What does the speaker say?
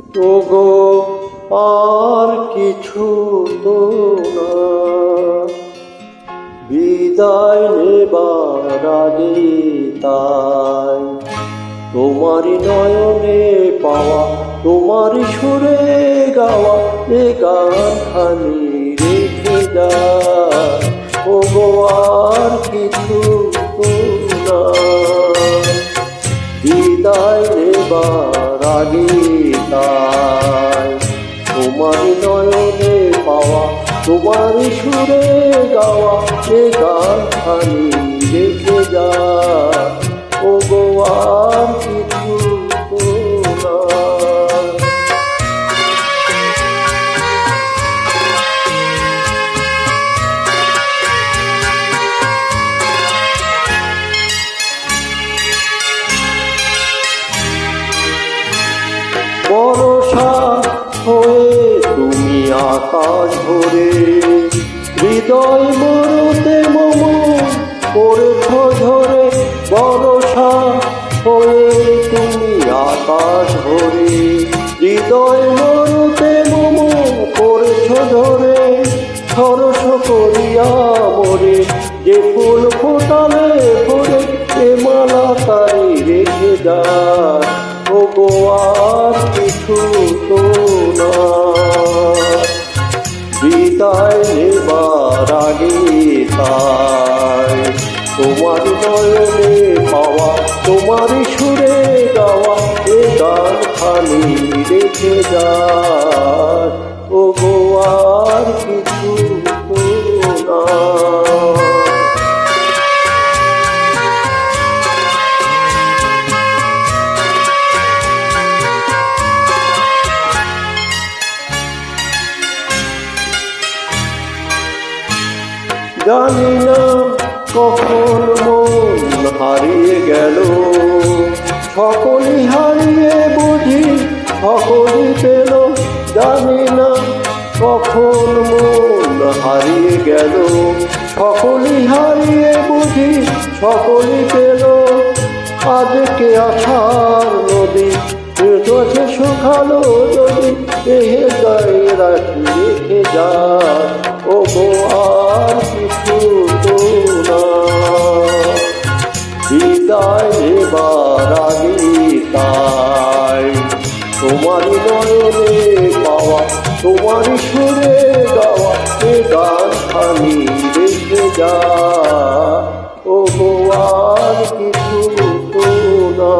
ওগো আর কিছু তো না, বিদায় নেবার আগে তাই তোমারই নয়নে পাওয়া, তোমারই সুরে গাওয়া এ গানখানি রেখে যায়। ওগো আর কিছু তো না, বিদায় নেবার আগে তাই তোমারই নয়নে পাওয়া, তোমারই সুরে গাওয়া এ গানখানি রেখে যায়। ওগো আর কিছু তো না। বরষা হয়ে তুমি আকাশ ভরে, হৃদয় মরতে মম পড়েছ ঝরে। বরষা হয়ে তুমি আকাশ ভরে, হৃদয় মরতে মম পড়েছ ঝরে। সরস করিয়া মরে যে ফুল ফোটালে ভরে, এ মালা তারি রেখে যায়। ওগো আর কিছু তো না, বিদায় নেবার আগে তাই তোমার নয়নে পাওয়া, তোমারই সুরে গাওয়া এ গানখানি রেখে যায়। ওগো আর কিছু তো না। জানি না কখন মন হারিয়ে গেল, সকলই হারিয়ে বুঝি সকলই পেল। জানি না কখন মন হারিয়ে গেল, সকলই হারিয়ে বুঝি সকলই পেল। আজকে আশার নদী আছে শুকালো যদি, এহে গায়ে রাখি রেখে যায়। ওগো আর কিছু তো না, বিদায় নেবার আগে তাই তোমারই নয়নে পাওয়া, তোমারই সুরে গাওয়া এ গানখানি রেখে যায়। ওগো আর কিছু তো না।